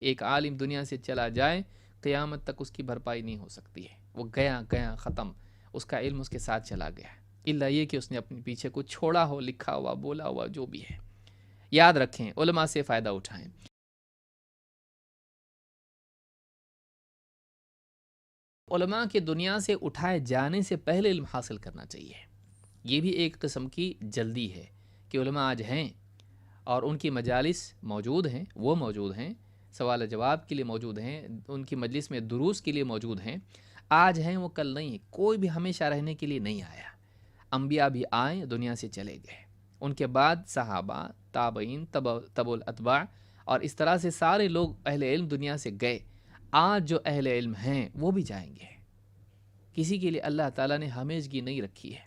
ایک عالم دنیا سے چلا جائے قیامت تک اس کی بھرپائی نہیں ہو سکتی ہے، وہ گیا گیا ختم، اس کا علم اس کے ساتھ چلا گیا، الا یہ کہ اس نے اپنے پیچھے کچھ چھوڑا ہو، لکھا ہوا، بولا ہوا، جو بھی ہے۔ یاد رکھیں، علماء سے فائدہ اٹھائیں۔ علماء کے دنیا سے اٹھائے جانے سے پہلے علم حاصل کرنا چاہیے۔ یہ بھی ایک قسم کی جلدی ہے کہ علماء آج ہیں اور ان کی مجالس موجود ہیں، وہ موجود ہیں، سوال جواب کے لیے موجود ہیں، ان کی مجلس میں دروس کے لیے موجود ہیں، آج ہیں وہ کل نہیں ہیں۔ کوئی بھی ہمیشہ رہنے کے لیے نہیں آیا۔ انبیاء بھی آئے، دنیا سے چلے گئے، ان کے بعد صحابہ، تابعین، تبع الاتباع، اور اس طرح سے سارے لوگ اہل علم دنیا سے گئے۔ آج جو اہل علم ہیں وہ بھی جائیں گے، کسی کے لیے اللہ تعالیٰ نے ہمیشگی نہیں رکھی ہے۔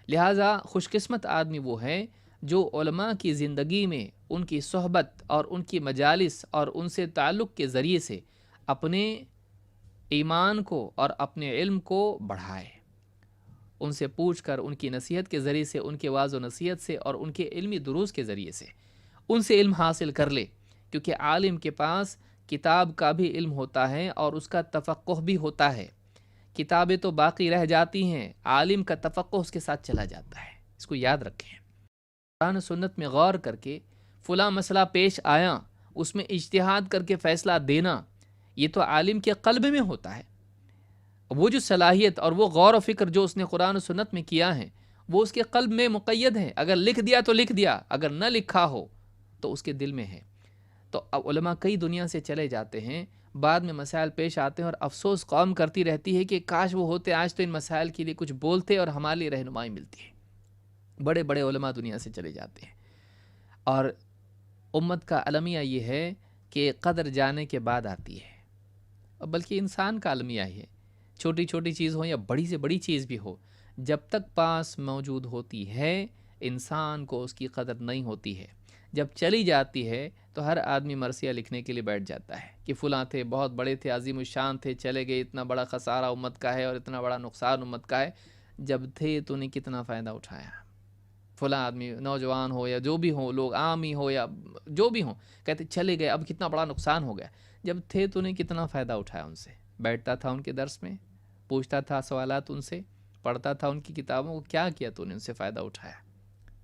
لہٰذا خوش قسمت آدمی وہ ہے جو علماء کی زندگی میں ان کی صحبت اور ان کی مجالس اور ان سے تعلق کے ذریعے سے اپنے ایمان کو اور اپنے علم کو بڑھائے، ان سے پوچھ کر، ان کی نصیحت کے ذریعے سے، ان کے واعظ و نصیحت سے اور ان کے علمی دروس کے ذریعے سے ان سے علم حاصل کر لے، کیونکہ عالم کے پاس کتاب کا بھی علم ہوتا ہے اور اس کا تفقہ بھی ہوتا ہے۔ کتابیں تو باقی رہ جاتی ہیں، عالم کا تفقہ اس کے ساتھ چلا جاتا ہے، اس کو یاد رکھیں۔ قرآن و سنت میں غور کر کے فلاں مسئلہ پیش آیا، اس میں اجتہاد کر کے فیصلہ دینا، یہ تو عالم کے قلب میں ہوتا ہے۔ وہ جو صلاحیت اور وہ غور و فکر جو اس نے قرآن و سنت میں کیا ہے، وہ اس کے قلب میں مقید ہے۔ اگر لکھ دیا تو لکھ دیا، اگر نہ لکھا ہو تو اس کے دل میں ہے۔ تو اب علماء کئی دنیا سے چلے جاتے ہیں، بعد میں مسائل پیش آتے ہیں اور افسوس قوم کرتی رہتی ہے کہ کاش وہ ہوتے، آج تو ان مسائل کے لیے کچھ بولتے اور ہمارے لیے رہنمائی ملتی ہے۔ بڑے بڑے علماء دنیا سے چلے جاتے ہیں، اور امت کا المیہ یہ ہے کہ قدر جانے کے بعد آتی ہے، بلکہ انسان کا المیہ ہی ہے، چھوٹی چھوٹی چیز ہو یا بڑی سے بڑی چیز بھی ہو، جب تک پاس موجود ہوتی ہے انسان کو اس کی قدر نہیں ہوتی ہے۔ جب چلی جاتی ہے تو ہر آدمی مرثیہ لکھنے کے لیے بیٹھ جاتا ہے کہ فلاں تھے، بہت بڑے تھے، عظیم الشان تھے، چلے گئے، اتنا بڑا خسارہ امت کا ہے اور اتنا بڑا نقصان امت کا ہے۔ جب تھے تو نے کتنا فائدہ اٹھایا؟ فلاں آدمی نوجوان ہو یا جو بھی ہو، لوگ عام ہی ہو یا جو بھی ہوں، کہتے چلے گئے، اب کتنا بڑا نقصان ہو گیا۔ جب تھے تو نے کتنا فائدہ اٹھایا ان سے؟ بیٹھتا تھا ان کے درس میں، پوچھتا تھا سوالات ان سے، پڑھتا تھا ان کی کتابوں کو، کیا کیا تو نے ان سے فائدہ اٹھایا؟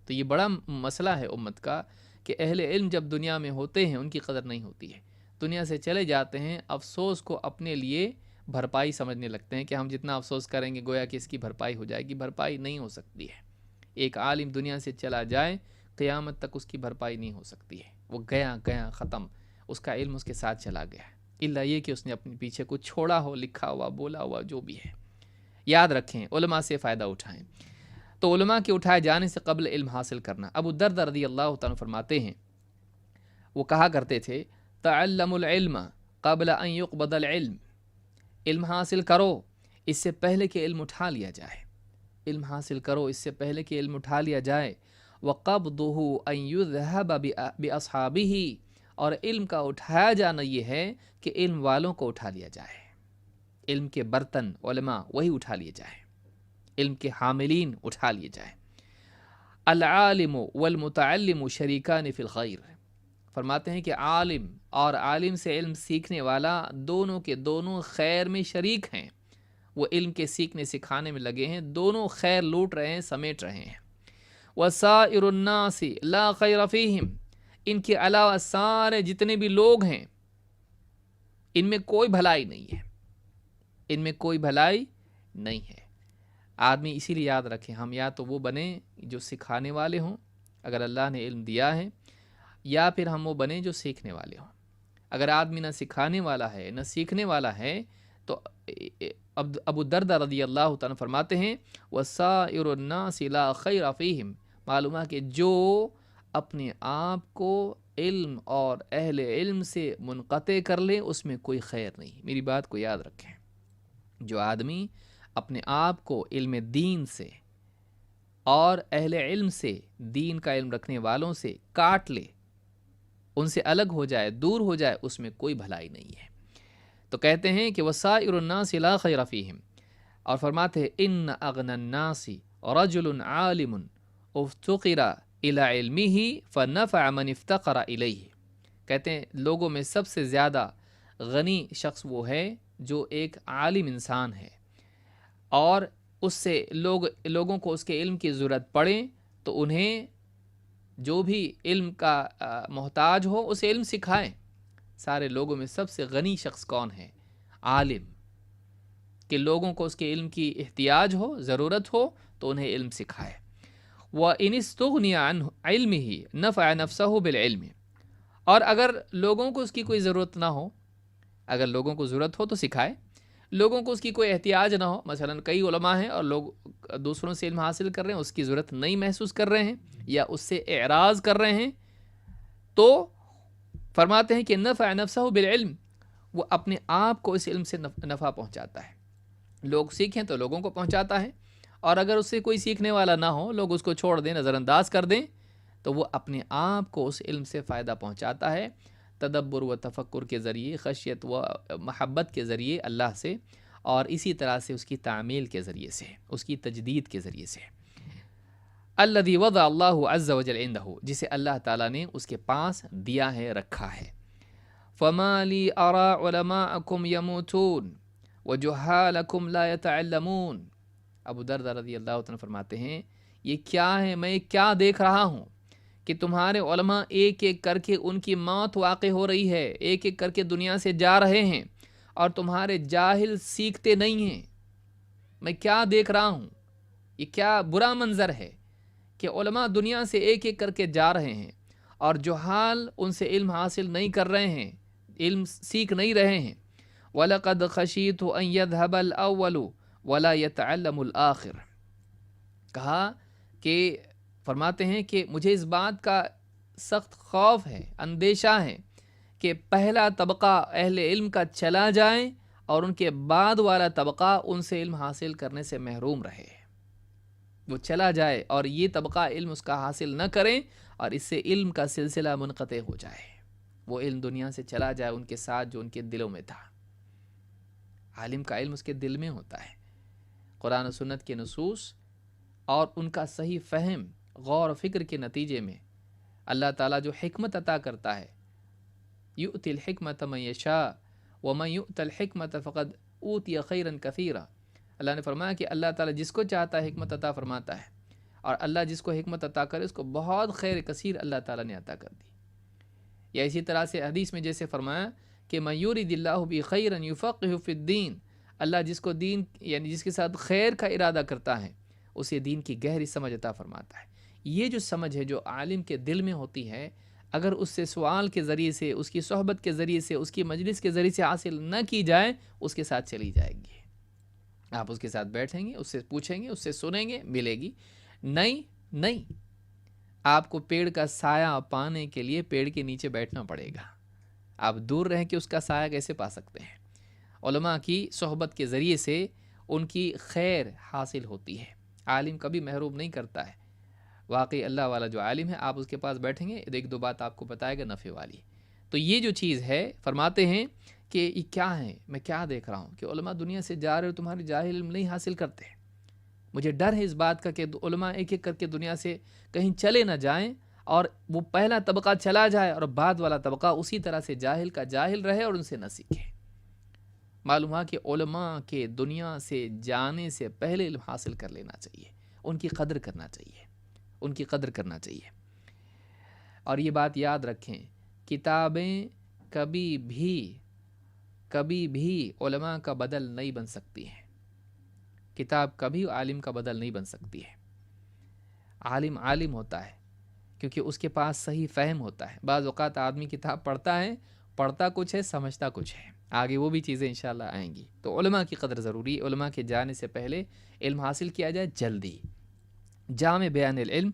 تو یہ بڑا مسئلہ ہے امت کا کہ اہل علم جب دنیا میں ہوتے ہیں ان کی قدر نہیں ہوتی ہے، دنیا سے چلے جاتے ہیں، افسوس کو اپنے لیے بھرپائی سمجھنے لگتے ہیں کہ ہم جتنا افسوس کریں گے گویا کہ اس کی بھرپائی ہو جائے گی۔ بھرپائی نہیں ہو سکتی ہے۔ ایک عالم دنیا سے چلا جائے قیامت تک اس کی بھرپائی نہیں ہو سکتی ہے، وہ گیا گیا ختم، اس کا علم اس کے ساتھ چلا گیا، الا یہ کہ اس نے اپنے پیچھے کچھ چھوڑا ہو، لکھا ہوا، بولا ہوا، جو بھی ہے۔ یاد رکھیں، علماء سے فائدہ اٹھائیں۔ تو علماء کے اٹھائے جانے سے قبل علم حاصل کرنا۔ ابو الدرداء رضی اللہ تعالیٰ فرماتے ہیں، وہ کہا کرتے تھے، تعلم العلم قبل ان يقبض العلم، علم حاصل کرو اس سے پہلے کہ علم اٹھا لیا جائے، علم حاصل کرو اس سے پہلے کہ علم اٹھا لیا جائے۔ وقبضه ان يذهب باصحابه، اور علم کا اٹھایا جانا یہ ہے کہ علم والوں کو اٹھا لیا جائے، علم کے برتن علماء وہی اٹھا لیے جائیں، علم کے حاملین اٹھا لیے جائیں۔ العالم والمتعلم شریکان فی الخیر، فرماتے ہیں کہ عالم اور عالم سے علم سیکھنے والا دونوں کے دونوں خیر میں شریک ہیں، وہ علم کے سیکھنے سکھانے میں لگے ہیں، دونوں خیر لوٹ رہے ہیں، سمیٹ رہے ہیں۔ وسائر الناس لا خیر فیہم، ان کے علاوہ سارے جتنے بھی لوگ ہیں ان میں کوئی بھلائی نہیں ہے، ان میں کوئی بھلائی نہیں ہے۔ آدمی اسی لیے یاد رکھیں، ہم یا تو وہ بنیں جو سکھانے والے ہوں اگر اللہ نے علم دیا ہے، یا پھر ہم وہ بنیں جو سیکھنے والے ہوں۔ اگر آدمی نہ سکھانے والا ہے نہ سیکھنے والا ہے تو ابو الدرداء رضی اللہ تعالیٰ فرماتے ہیں، وَسَائِرُ النَّاسِ لَا خَيْرَ فِيهِمْ، معلوم ہے کہ جو اپنے آپ کو علم اور اہل علم سے منقطع کر لے اس میں کوئی خیر نہیں۔ میری بات کو یاد رکھیں، جو آدمی اپنے آپ کو علم دین سے اور اہل علم سے، دین کا علم رکھنے والوں سے کاٹ لے، ان سے الگ ہو جائے، دور ہو جائے، اس میں کوئی بھلائی نہیں ہے۔ تو کہتے ہیں کہ وسائر الناس لا خیر فیہم، اور فرماتے ہیں ان اغنى الناس رجل عالم افتقر الى علمه فنفع من افتقر الیہ، کہتے ہیں لوگوں میں سب سے زیادہ غنی شخص وہ ہے جو ایک عالم انسان ہے، اور اس سے لوگوں کو اس کے علم کی ضرورت پڑے تو انہیں جو بھی علم کا محتاج ہو اسے علم سکھائیں۔ سارے لوگوں میں سب سے غنی شخص کون ہے؟ عالم، کہ لوگوں کو اس کے علم کی احتیاج ہو، ضرورت ہو تو انہیں علم سکھائے۔ وَإِنِ اسْتُغْنِيَ عَنْ عِلْمِهِ نَفَعَ نَفْسَهُ بِالْعِلْمِ، اور اگر لوگوں کو اس کی کوئی ضرورت نہ ہو، اگر لوگوں کو ضرورت ہو تو سکھائے، لوگوں کو اس کی کوئی احتیاج نہ ہو، مثلا کئی علماء ہیں اور لوگ دوسروں سے علم حاصل کر رہے ہیں، اس کی ضرورت نہیں محسوس کر رہے ہیں یا اس سے اعراض کر رہے ہیں، تو فرماتے ہیں کہ نفع نفسہ بالعلم، وہ اپنے آپ کو اس علم سے نفع پہنچاتا ہے۔ لوگ سیکھیں تو لوگوں کو پہنچاتا ہے، اور اگر اس سے کوئی سیکھنے والا نہ ہو، لوگ اس کو چھوڑ دیں، نظر انداز کر دیں، تو وہ اپنے آپ کو اس علم سے فائدہ پہنچاتا ہے، تدبر و تفکر کے ذریعے، خشیت و محبت کے ذریعے اللہ سے، اور اسی طرح سے اس کی تعمیل کے ذریعے سے، اس کی تجدید کے ذریعے سے۔ الذی وضع اللہ عز وجل عندہ، جسے اللہ تعالیٰ نے اس کے پاس دیا ہے، رکھا ہے۔ فما لی ارا علماءکم یموتون وجہالکم لا یتعلمون، ابو دردہ رضی اللہ عنہ فرماتے ہیں یہ کیا ہے، میں کیا دیکھ رہا ہوں کہ تمہارے علماء ایک ایک کر کے ان کی موت واقع ہو رہی ہے، ایک ایک کر کے دنیا سے جا رہے ہیں، اور تمہارے جاہل سیکھتے نہیں ہیں۔ میں کیا دیکھ رہا ہوں، یہ کیا برا منظر ہے کہ علماء دنیا سے ایک ایک کر کے جا رہے ہیں اور جہال ان سے علم حاصل نہیں کر رہے ہیں، علم سیکھ نہیں رہے ہیں۔ وَلَقَدْ خَشِيتُ أَن يَذْهَبَ الْأَوَّلُ وَلَا يَتَعَلَّمُ الْآخِرُ، کہا کہ فرماتے ہیں کہ مجھے اس بات کا سخت خوف ہے، اندیشہ ہے کہ پہلا طبقہ اہل علم کا چلا جائے اور ان کے بعد والا طبقہ ان سے علم حاصل کرنے سے محروم رہے، وہ چلا جائے اور یہ طبقہ علم اس کا حاصل نہ کریں، اور اس سے علم کا سلسلہ منقطع ہو جائے، وہ علم دنیا سے چلا جائے ان کے ساتھ جو ان کے دلوں میں تھا۔ عالم کا علم اس کے دل میں ہوتا ہے، قرآن و سنت کے نصوص اور ان کا صحیح فہم، غور و فکر کے نتیجے میں اللہ تعالیٰ جو حکمت عطا کرتا ہے، یؤتی الحکمت من یشاء ومن یؤت الحکمت فقد اوتی خیرا کثیرا، اللہ نے فرمایا کہ اللہ تعالیٰ جس کو چاہتا ہے حکمت عطا فرماتا ہے، اور اللہ جس کو حکمت عطا کرے اس کو بہت خیر کثیر اللہ تعالیٰ نے عطا کر دی۔ یا اسی طرح سے حدیث میں جیسے فرمایا کہ من یرید اللہ بہ خیرا یفقہہ فی الدین، اللہ جس کو دین یعنی جس کے ساتھ خیر کا ارادہ کرتا ہے اسے دین کی گہری سمجھ عطا فرماتا ہے۔ یہ جو سمجھ ہے جو عالم کے دل میں ہوتی ہے، اگر اس سے سوال کے ذریعے سے، اس کی صحبت کے ذریعے سے، اس کی مجلس کے ذریعے سے حاصل نہ کی جائے، اس کے ساتھ چلی جائے گی۔ آپ اس کے ساتھ بیٹھیں گے، اس سے پوچھیں گے، اس سے سنیں گے، ملے گی نہیں۔ آپ کو پیڑ کا سایہ پانے کے لیے پیڑ کے نیچے بیٹھنا پڑے گا، آپ دور رہیں کہ اس کا سایہ کیسے پا سکتے ہیں؟ علماء کی صحبت کے ذریعے سے ان کی خیر حاصل ہوتی ہے، عالم کبھی محروم نہیں کرتا ہے۔ واقعی اللہ والا جو عالم ہے، آپ اس کے پاس بیٹھیں گے، ایک دو بات آپ کو بتائے گا نفع والی۔ تو یہ جو چیز ہے، فرماتے ہیں کہ یہ کیا ہے، میں کیا دیکھ رہا ہوں کہ علماء دنیا سے جا رہے ہو، تمہارے جاہل علم نہیں حاصل کرتے۔ مجھے ڈر ہے اس بات کا کہ علماء ایک ایک کر کے دنیا سے کہیں چلے نہ جائیں، اور وہ پہلا طبقہ چلا جائے اور بعد والا طبقہ اسی طرح سے جاہل کا جاہل رہے اور ان سے نہ سیکھے۔ معلوم ہے کہ علماء کے دنیا سے جانے سے پہلے علم حاصل کر لینا چاہیے، ان کی قدر کرنا چاہیے، ان کی قدر کرنا چاہیے۔ اور یہ بات یاد رکھیں، کتابیں کبھی بھی علماء کا بدل نہیں بن سکتی ہیں، کتاب کبھی عالم کا بدل نہیں بن سکتی ہے۔ عالم ہوتا ہے کیونکہ اس کے پاس صحیح فہم ہوتا ہے۔ بعض اوقات آدمی کتاب پڑھتا کچھ ہے، سمجھتا کچھ ہے، آگے وہ بھی چیزیں انشاءاللہ آئیں گی۔ تو علماء کی قدر ضروری ہے، علماء کے جانے سے پہلے علم حاصل کیا جائے جلدی۔ جامع بیان العلم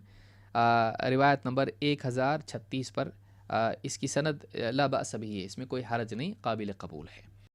روایت نمبر 1036 پر اس کی سند لا بأس بہ ہے، اس میں کوئی حرج نہیں، قابل قبول ہے۔